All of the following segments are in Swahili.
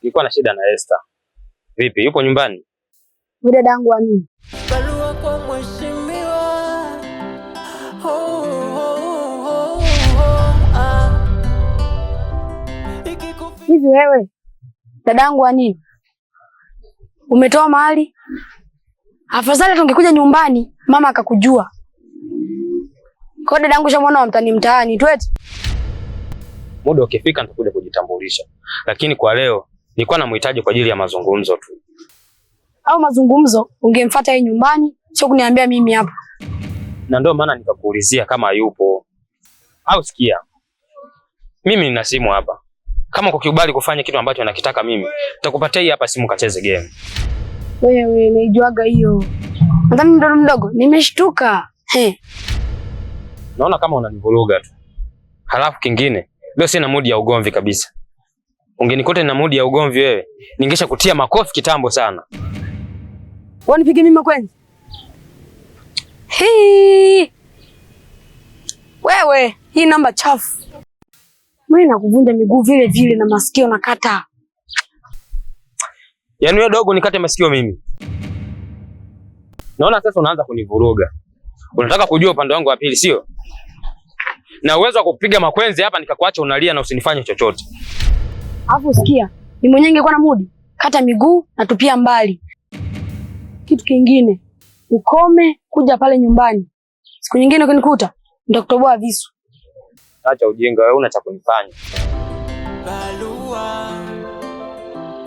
nilikuwa na shida na Esther. Vipi, yupo nyumbani? Yule dadangu wa nini? Barua kwa mheshimiwa. Hivi wewe dadangu wa nini? Umetoa mahali? Afadhali tungekuja nyumbani mama akakujua. Kwa dadangu shamwona wa mtani mtaani tu eti. Muda ukifika nitakuja kujitambulisha. Lakini kwa leo nilikuwa namhitaji kwa ajili ya mazungumzo tu. Au mazungumzo ungemfuata yeye nyumbani, sio kuniambia mimi hapa. Na ndio maana nikakuulizia kama yupo. Au sikia. Mimi nina simu hapa. Kama kukubali kufanya kitu ambacho nakitaka mimi, nitakupatia hii hapa simu kacheze game. Wewe naijuaga hiyo. Nadhani mdogo mdogo nimeshtuka. Naona kama unanivuruga tu. Halafu kingine, leo sina mood ya ugomvi kabisa. Ungenikuta nina mood ya ugomvi wewe, ningesha kutia makofi kitambo sana. Wanipige mimi kwanza. Wewe, hii namba chafu. Mimi nakuvunja miguu vile vile na masikio nakata. Yaani wewe dogo nikate masikio mimi. Naona sasa unaanza kunivuruga. Unataka kujua upande wangu wa pili, sio? Na uwezo wa kupiga makwenzi hapa nikakuacha unalia na usinifanye chochote. Alafu sikia, ni mwenyewe ningekuwa na mudi, kata miguu na tupia mbali. Kitu kingine, ukome kuja pale nyumbani. Siku nyingine ukinikuta, nitakutoboa visu. Acha ujinga, wewe una cha kunifanya. Barua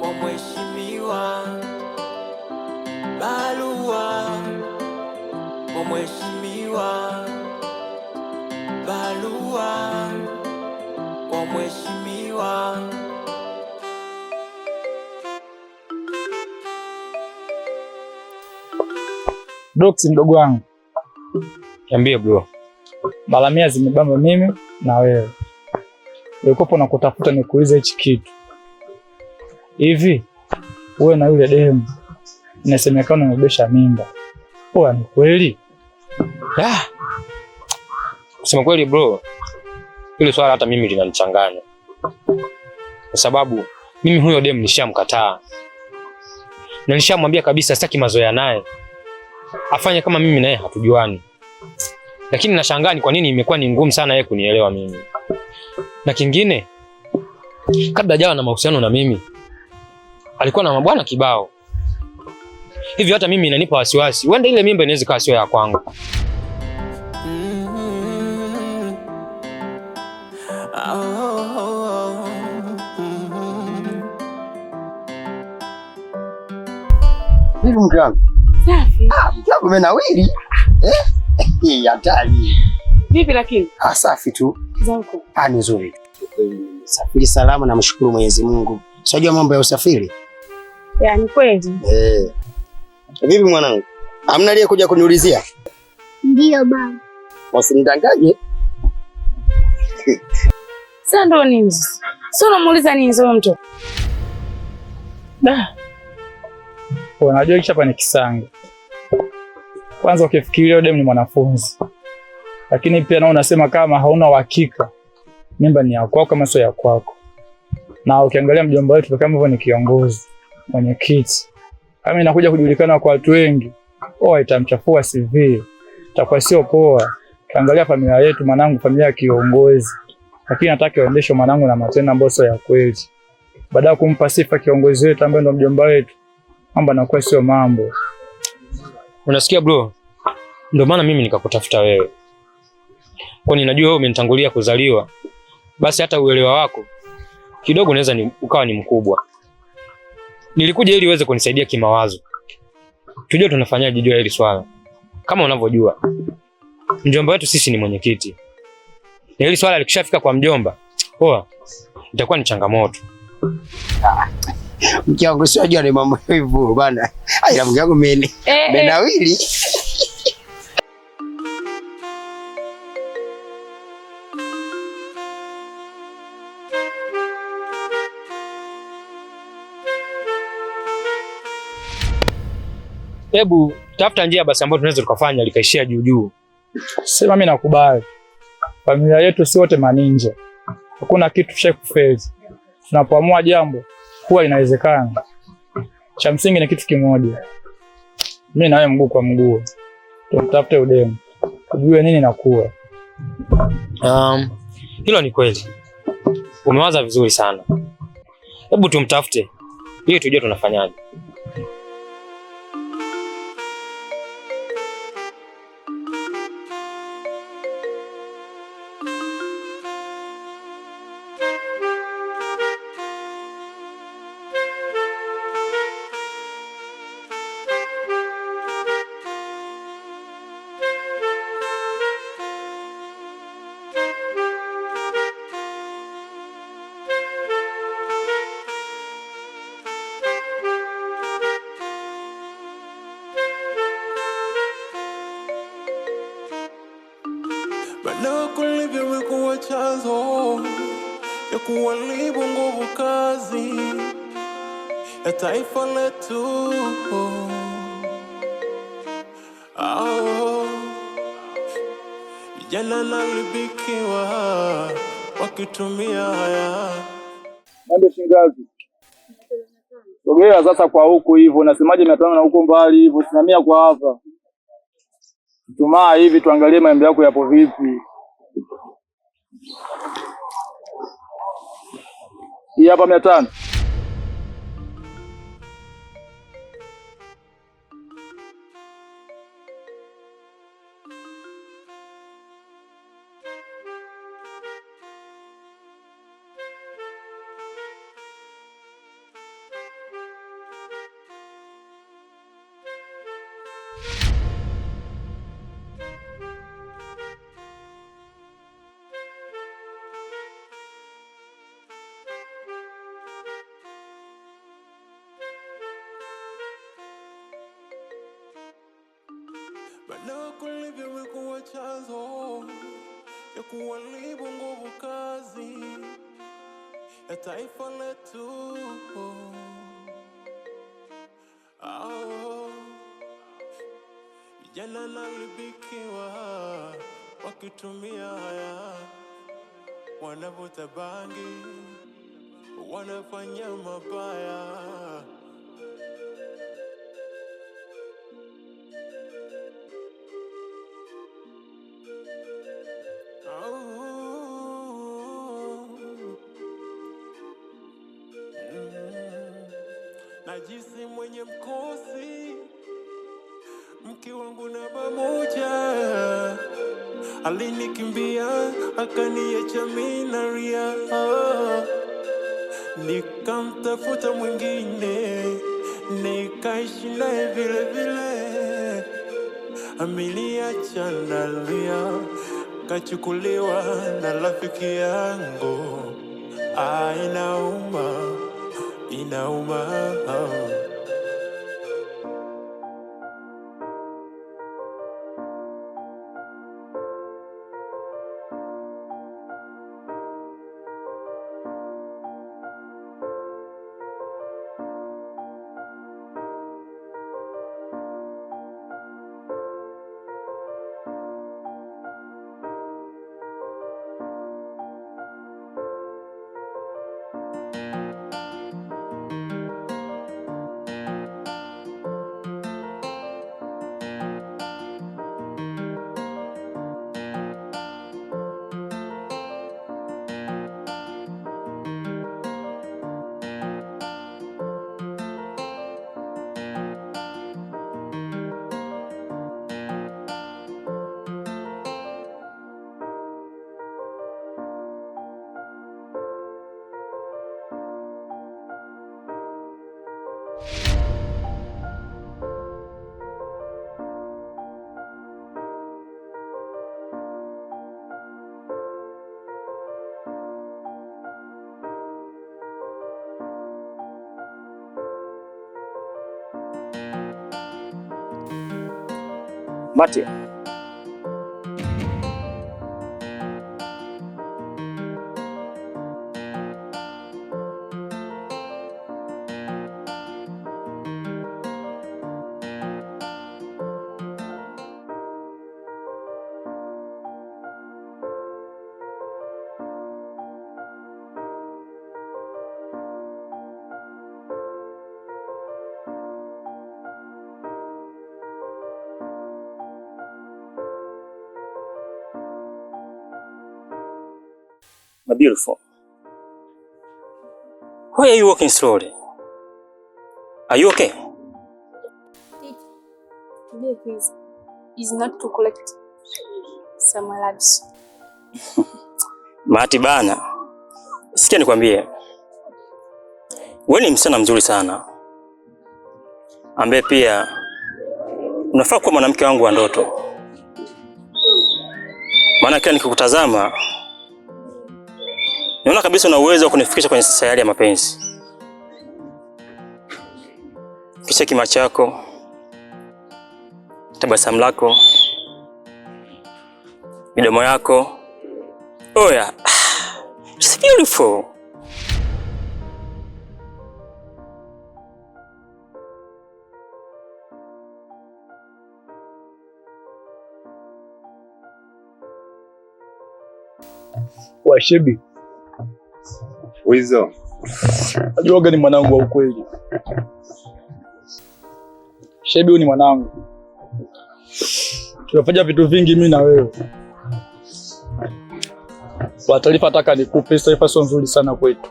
kwa mheshimiwa. Barua kwa mheshimiwa. Barua kwa mheshimiwa. Dox mdogo wangu. Niambie bro. Mara 100 zimebamba mimi na wewe. Nilikopo na kutafuta nikuulize hichi kitu. Hivi wewe na yule demu inasemekana umebesha mimba. Poa, ni kweli? Kusema kweli bro, hilo swala hata mimi linanichanganya. Kwa sababu mimi huyo demu nishamkataa. Na nishamwambia kabisa sitaki mazoea naye. Afanye kama mimi naye hatujuani. Lakini nashangaa ni kwa nini imekuwa ni ngumu sana yeye kunielewa mimi. Na kingine, kabla hajawa na mahusiano na mimi, alikuwa na mabwana kibao. Hivyo hata mimi inanipa wasiwasi. Huenda ile mimba inaweza kuwa sio ya kwangu. Vipi mke wangu? Safi. Mke wangu umenawiri. Hatari. Vipi lakini? Safi tu. Zako. Ni nzuri. Safiri salama na mshukuru Mwenyezi Mungu. Unajua mambo ya usafiri? Ni kweli. Vipi mwanangu? Hamna aliye kuja kuniulizia? Ndio baba. Usinidanganye. Sasa ndo nini? Sio unamuuliza nini sio mtu? Unajua hicho hapa ni kisanga. Kwanza ukifikiria yule demu ni mwanafunzi. Lakini pia nao unasema kama hauna uhakika mimba ni ya kwako kama sio ya kwako. Na ukiangalia mjomba wetu kama hivyo ni kiongozi, mwenyekiti. Kama inakuja kujulikana kwa watu wengi, itamchafua CV. Itakuwa sio poa. Kaangalia familia yetu, mwanangu familia ya kiongozi. Lakini nataka aendeshe mwanangu na matendo ambayo sio ya kweli. Baada ya kumpa sifa kiongozi wetu ambaye ndo mjomba wetu, mambo yanakuwa sio mambo. Unasikia bro? Ndio maana mimi nikakutafuta wewe. Kwani najua wewe umenitangulia kuzaliwa. Basi hata uelewa wako kidogo unaweza ukawa ni mkubwa. Nilikuja ili uweze kunisaidia kimawazo. Tujue tunafanyaje juu ya hili swala. Kama unavyojua, mjomba wetu sisi ni mwenyekiti. Na hili swala likishafika kwa mjomba, itakuwa ni changamoto. Mke wangu sio ajua ni mambo hivyo bana. Ila mke wangu menawili. Hebu tafuta njia basi ambayo tunaweza tukafanya likaishia juu juu. Sema mimi nakubali. Familia yetu si wote maninja. Hakuna kitu cha kufeli. Tunapoamua jambo, kuwa inawezekana. Cha msingi ni kitu kimoja, mimi na wewe mguu kwa mguu tumtafute udemu, ujue nini nakuwa. Hilo ni kweli, umewaza vizuri sana. Hebu tumtafute ili tujue tunafanyaje. Madawa kulevya imekuwa chanzo ya kuharibu nguvu kazi ya taifa letu. Vijana nalibikiwa wakitumia haya. Mambe shingazi. Sogea sasa kwa huku hivyo, unasemaje 500 na huko mbali hivyo, simamia kwa hapa. Tumaa hivi tuangalie maembe yako yapo vipi. Hii hapa 500. Madawa kulevya imekuwa chanzo ya kuharibu nguvu kazi ya taifa letu. Vijana nalibikiwa wakitumia haya, wanavuta bangi, wanafanya mabaya. Najisi mwenye mkosi, mke wangu na pamoja alinikimbia akaniacha mimi nalia. Nikamtafuta mwingine nikaishi naye vile vile, ameniacha nalia, kachukuliwa na rafiki yangu. Inauma, inauma. Mate. My beautiful. Why are you walking slowly? Are you okay? Today is not to collect some labs. Mati bana. Sikia nikwambie. Wewe ni msichana mzuri sana. Ambaye pia unafaa kuwa mwanamke wangu wa ndoto. Maana kila nikikutazama naona kabisa una uwezo wa kunifikisha kwenye sayari ya mapenzi. Kisha kima chako, tabasamu lako, midomo yako. Oh yeah. It's beautiful. Washebi. Wizo. Ajoga ni mwanangu wa ukweli. Shebi ni mwanangu. Tunafanya vitu vingi mimi na wewe. Kwa taarifa nataka nikupe taarifa sio nzuri sana kwetu.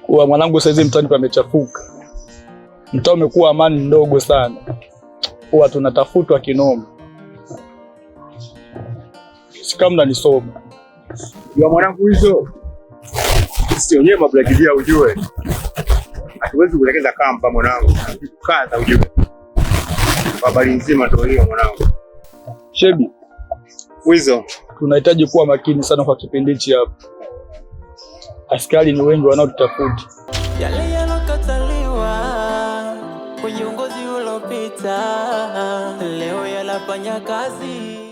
Kwa mwanangu saizi mtani pamechafuka. Mtaa umekuwa amani ndogo sana. Huwa tunatafutwa kinoma. Si kama nisoma. Ya mwanangu hizo. Sio nyewe mablakidia ujue. Hatuwezi kuelekeza kampa mwanangu. Tukaza ujue. Habari nzima ndio hiyo mwanangu. Shebi. Wizo. Tunahitaji kuwa makini sana kwa kipindi hichi hapa. Askari ni wengi wanaotutafuta. Yale yalokataliwa kwenye uongozi uliopita leo yanafanya kazi.